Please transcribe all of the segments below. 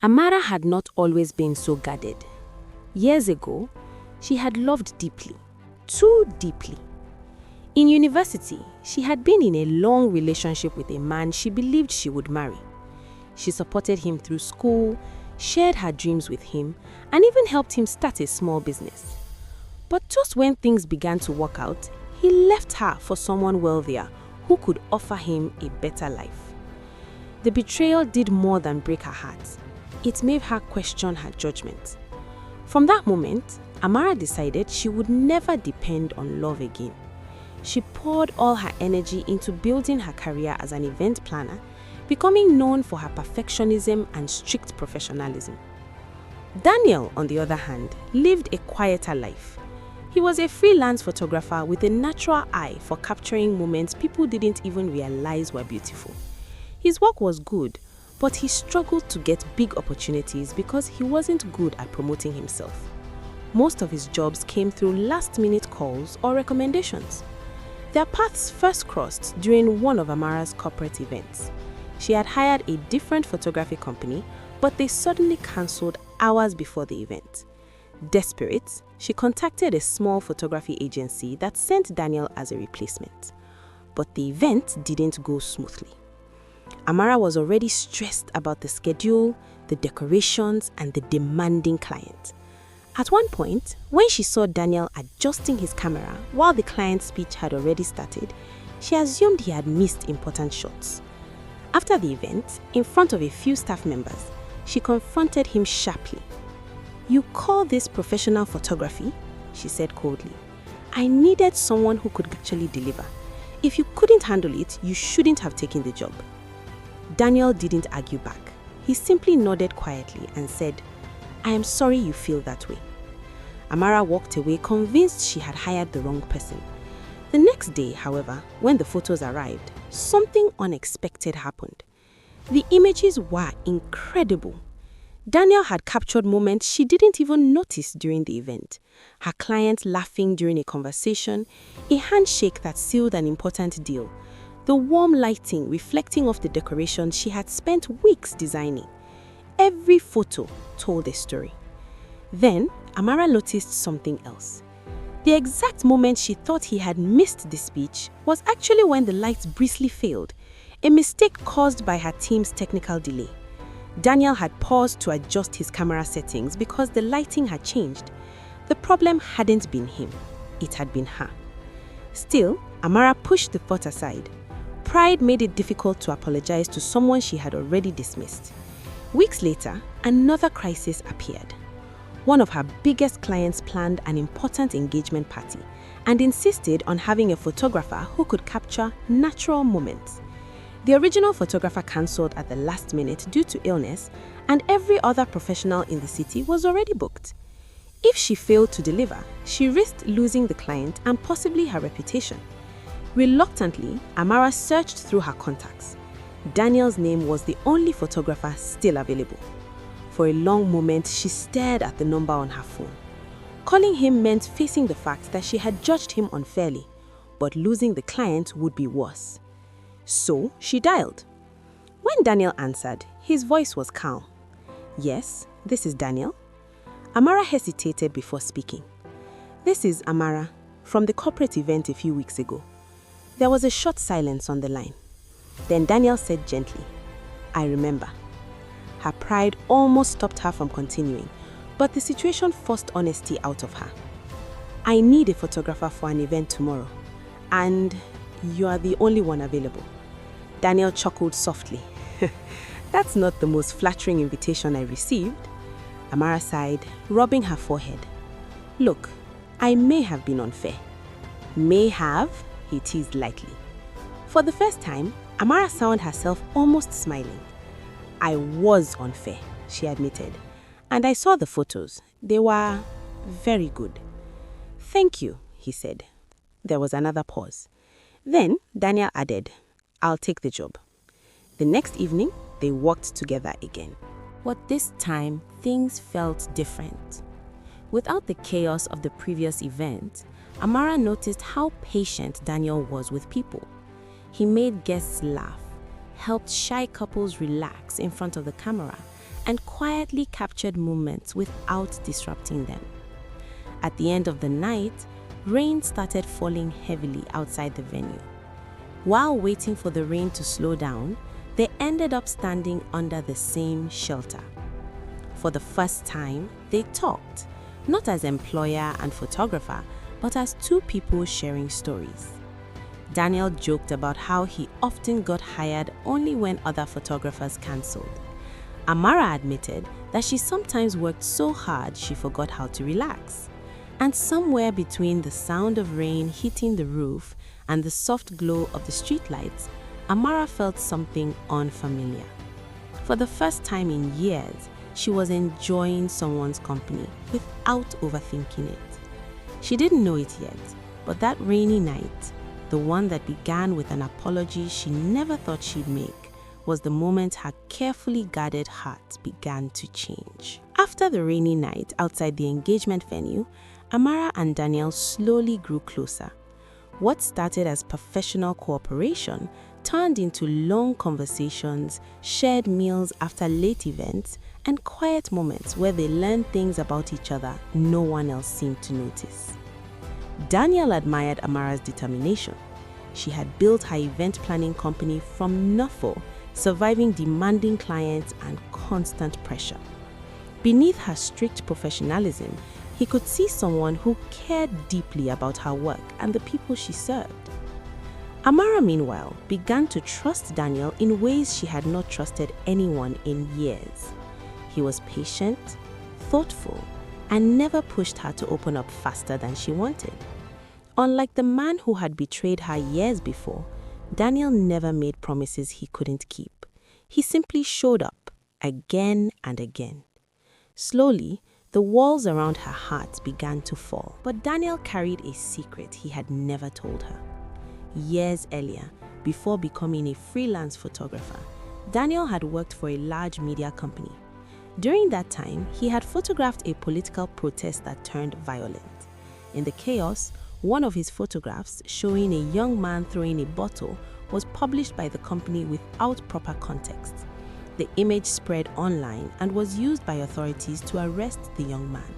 Amara had not always been so guarded. Years ago, she had loved deeply, too deeply. In university, she had been in a long relationship with a man she believed she would marry. She supported him through school, shared her dreams with him, and even helped him start a small business. But just when things began to work out, he left her for someone wealthier who could offer him a better life. The betrayal did more than break her heart. It made her question her judgment. From that moment, Amara decided she would never depend on love again. She poured all her energy into building her career as an event planner, becoming known for her perfectionism and strict professionalism. Daniel, on the other hand, lived a quieter life. He was a freelance photographer with a natural eye for capturing moments people didn't even realize were beautiful. His work was good, but he struggled to get big opportunities because he wasn't good at promoting himself. Most of his jobs came through last-minute calls or recommendations. Their paths first crossed during one of Amara's corporate events. She had hired a different photography company, but they suddenly cancelled hours before the event. Desperate, she contacted a small photography agency that sent Daniel as a replacement. But the event didn't go smoothly. Amara was already stressed about the schedule, the decorations, and the demanding client. At one point, when she saw Daniel adjusting his camera while the client's speech had already started, she assumed he had missed important shots. After the event, in front of a few staff members, she confronted him sharply. "You call this professional photography?" she said coldly. "I needed someone who could actually deliver. If you couldn't handle it, you shouldn't have taken the job." Daniel didn't argue back. He simply nodded quietly and said, "I am sorry you feel that way." Amara walked away convinced she had hired the wrong person. The next day, however, when the photos arrived, something unexpected happened. The images were incredible. Daniel had captured moments she didn't even notice during the event. Her client laughing during a conversation, a handshake that sealed an important deal, the warm lighting reflecting off the decorations she had spent weeks designing. Every photo told a story. Then, Amara noticed something else. The exact moment she thought he had missed the speech was actually when the lights briefly failed, a mistake caused by her team's technical delay. Daniel had paused to adjust his camera settings because the lighting had changed. The problem hadn't been him, it had been her. Still, Amara pushed the thought aside. Pride made it difficult to apologize to someone she had already dismissed. Weeks later, another crisis appeared. One of her biggest clients planned an important engagement party and insisted on having a photographer who could capture natural moments. The original photographer cancelled at the last minute due to illness, and every other professional in the city was already booked. If she failed to deliver, she risked losing the client and possibly her reputation. Reluctantly, Amara searched through her contacts. Daniel's name was the only photographer still available. For a long moment, she stared at the number on her phone. Calling him meant facing the fact that she had judged him unfairly, but losing the client would be worse. So she dialed. When Daniel answered, his voice was calm. "Yes, this is Daniel." Amara hesitated before speaking. "This is Amara, from the corporate event a few weeks ago." There was a short silence on the line. Then Daniel said gently, "I remember." Her pride almost stopped her from continuing, but the situation forced honesty out of her. "I need a photographer for an event tomorrow, and you are the only one available." Daniel chuckled softly. "That's not the most flattering invitation I received." Amara sighed, rubbing her forehead. "Look, I may have been unfair." "May have?" he teased lightly. For the first time, Amara found herself almost smiling. "I was unfair," she admitted. "And I saw the photos. They were very good." "Thank you," he said. There was another pause. Then Daniel added, "I'll take the job." The next evening, they worked together again. But this time, things felt different. Without the chaos of the previous event, Amara noticed how patient Daniel was with people. He made guests laugh, helped shy couples relax in front of the camera, and quietly captured moments without disrupting them. At the end of the night, rain started falling heavily outside the venue. While waiting for the rain to slow down, they ended up standing under the same shelter. For the first time, they talked, not as employer and photographer, but as two people sharing stories. Daniel joked about how he often got hired only when other photographers cancelled. Amara admitted that she sometimes worked so hard she forgot how to relax. And somewhere between the sound of rain hitting the roof and the soft glow of the streetlights, Amara felt something unfamiliar. For the first time in years, she was enjoying someone's company without overthinking it. She didn't know it yet, but that rainy night, the one that began with an apology she never thought she'd make, was the moment her carefully guarded heart began to change. After the rainy night outside the engagement venue, Amara and Daniel slowly grew closer. What started as professional cooperation turned into long conversations, shared meals after late events, and quiet moments where they learned things about each other no one else seemed to notice. Daniel admired Amara's determination. She had built her event planning company from nothing, surviving demanding clients and constant pressure. Beneath her strict professionalism, he could see someone who cared deeply about her work and the people she served. Amara, meanwhile, began to trust Daniel in ways she had not trusted anyone in years. He was patient, thoughtful, and never pushed her to open up faster than she wanted. Unlike the man who had betrayed her years before, Daniel never made promises he couldn't keep. He simply showed up, again and again. Slowly, the walls around her heart began to fall, but Daniel carried a secret he had never told her. Years earlier, before becoming a freelance photographer, Daniel had worked for a large media company. During that time, he had photographed a political protest that turned violent. In the chaos, one of his photographs showing a young man throwing a bottle was published by the company without proper context. The image spread online and was used by authorities to arrest the young man.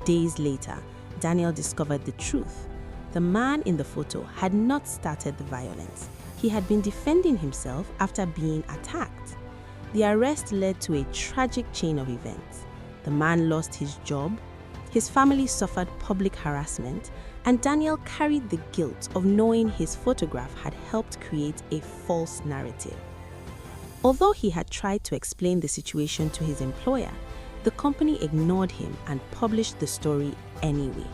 Days later, Daniel discovered the truth. The man in the photo had not started the violence. He had been defending himself after being attacked. The arrest led to a tragic chain of events. The man lost his job, his family suffered public harassment, and Daniel carried the guilt of knowing his photograph had helped create a false narrative. Although he had tried to explain the situation to his employer, the company ignored him and published the story anyway.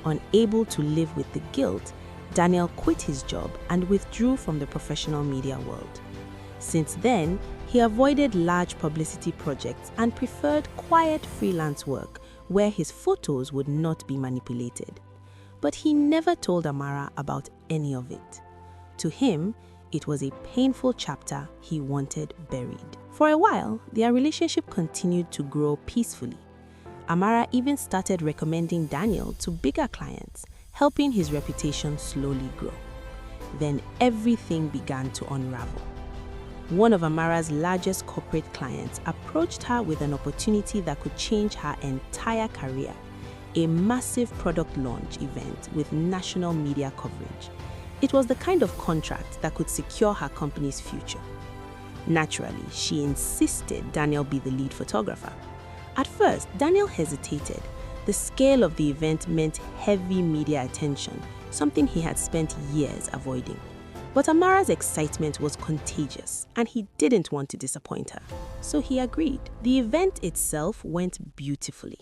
Unable to live with the guilt, Daniel quit his job and withdrew from the professional media world. Since then, he avoided large publicity projects and preferred quiet freelance work where his photos would not be manipulated. But he never told Amara about any of it. To him, it was a painful chapter he wanted buried. For a while, their relationship continued to grow peacefully. Amara even started recommending Daniel to bigger clients, helping his reputation slowly grow. Then everything began to unravel. One of Amara's largest corporate clients approached her with an opportunity that could change her entire career, a massive product launch event with national media coverage. It was the kind of contract that could secure her company's future. Naturally, she insisted Daniel be the lead photographer. At first, Daniel hesitated. The scale of the event meant heavy media attention, something he had spent years avoiding. But Amara's excitement was contagious, and he didn't want to disappoint her. So he agreed. The event itself went beautifully.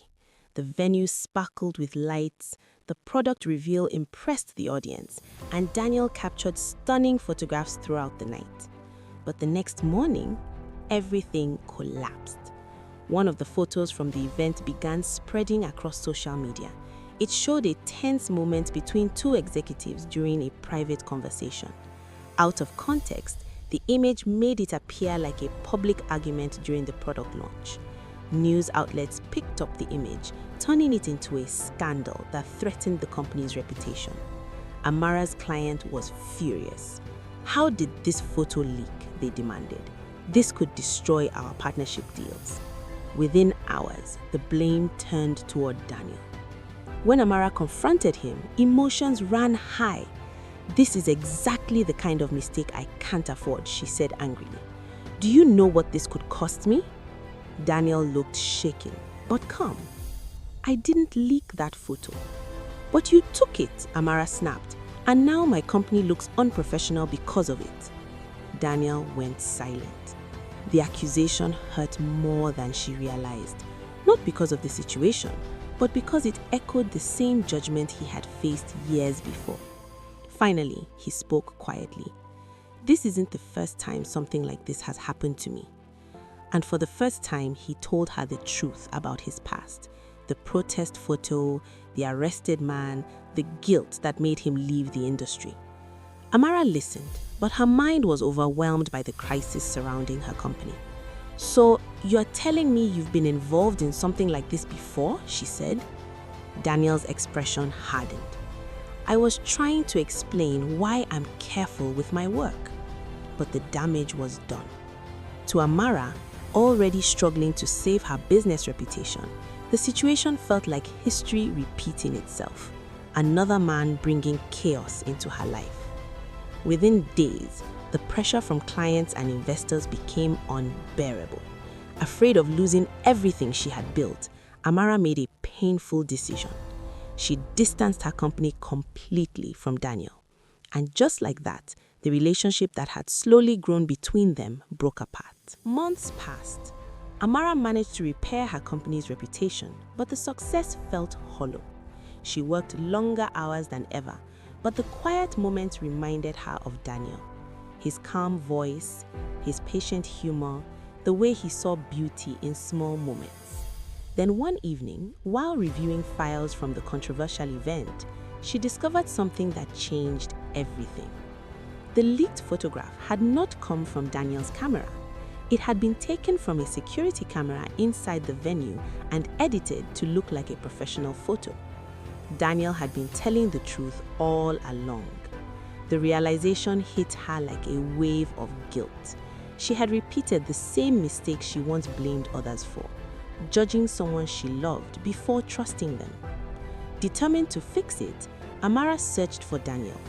The venue sparkled with lights, the product reveal impressed the audience, and Daniel captured stunning photographs throughout the night. But the next morning, everything collapsed. One of the photos from the event began spreading across social media. It showed a tense moment between two executives during a private conversation. Out of context, the image made it appear like a public argument during the product launch. News outlets picked up the image, turning it into a scandal that threatened the company's reputation. Amara's client was furious. How did this photo leak? They demanded. This could destroy our partnership deals. Within hours, the blame turned toward Daniel. When Amara confronted him, emotions ran high. "This is exactly the kind of mistake I can't afford," she said angrily. "Do you know what this could cost me?" Daniel looked shaken, but calm. "I didn't leak that photo." "But you took it," Amara snapped, "and now my company looks unprofessional because of it." Daniel went silent. The accusation hurt more than she realized, not because of the situation, but because it echoed the same judgment he had faced years before. Finally, he spoke quietly. "This isn't the first time something like this has happened to me." And for the first time, he told her the truth about his past. The protest photo, the arrested man, the guilt that made him leave the industry. Amara listened, but her mind was overwhelmed by the crisis surrounding her company. "So, you're telling me you've been involved in something like this before?" she said. Daniel's expression hardened. "I was trying to explain why I'm careful with my work." But the damage was done. To Amara, already struggling to save her business reputation, the situation felt like history repeating itself, another man bringing chaos into her life. Within days, the pressure from clients and investors became unbearable. Afraid of losing everything she had built, Amara made a painful decision. She distanced her company completely from Daniel. And just like that, the relationship that had slowly grown between them broke apart. Months passed. Amara managed to repair her company's reputation, but the success felt hollow. She worked longer hours than ever, but the quiet moments reminded her of Daniel. His calm voice, his patient humor, the way he saw beauty in small moments. Then one evening, while reviewing files from the controversial event, she discovered something that changed everything. The leaked photograph had not come from Daniel's camera. It had been taken from a security camera inside the venue and edited to look like a professional photo. Daniel had been telling the truth all along. The realization hit her like a wave of guilt. She had repeated the same mistakes she once blamed others for, judging someone she loved before trusting them. Determined to fix it, Amara searched for Daniel.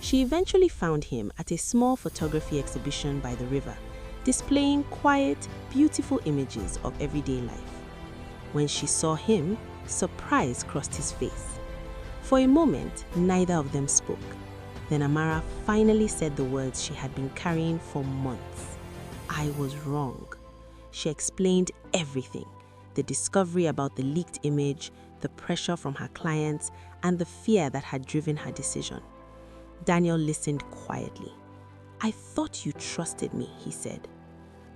She eventually found him at a small photography exhibition by the river, displaying quiet, beautiful images of everyday life. When she saw him, surprise crossed his face. For a moment, neither of them spoke. Then Amara finally said the words she had been carrying for months. "I was wrong." She explained everything: the discovery about the leaked image, the pressure from her clients, and the fear that had driven her decision. Daniel listened quietly. "I thought you trusted me," he said.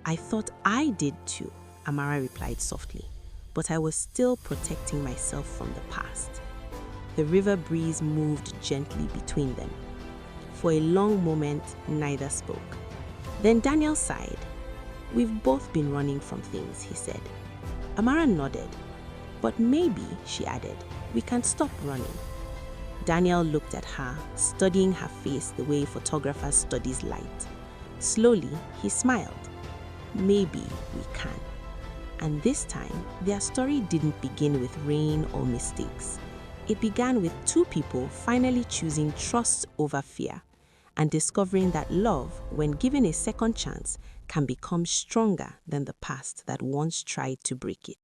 "I thought I did too," Amara replied softly, "but I was still protecting myself from the past." The river breeze moved gently between them. For a long moment, neither spoke. Then Daniel sighed. "We've both been running from things," he said. Amara nodded. "But maybe," she added, "we can stop running." Daniel looked at her, studying her face the way photographers study light. Slowly, he smiled. "Maybe we can." And this time, their story didn't begin with rain or mistakes. It began with two people finally choosing trust over fear and discovering that love, when given a second chance, can become stronger than the past that once tried to break it.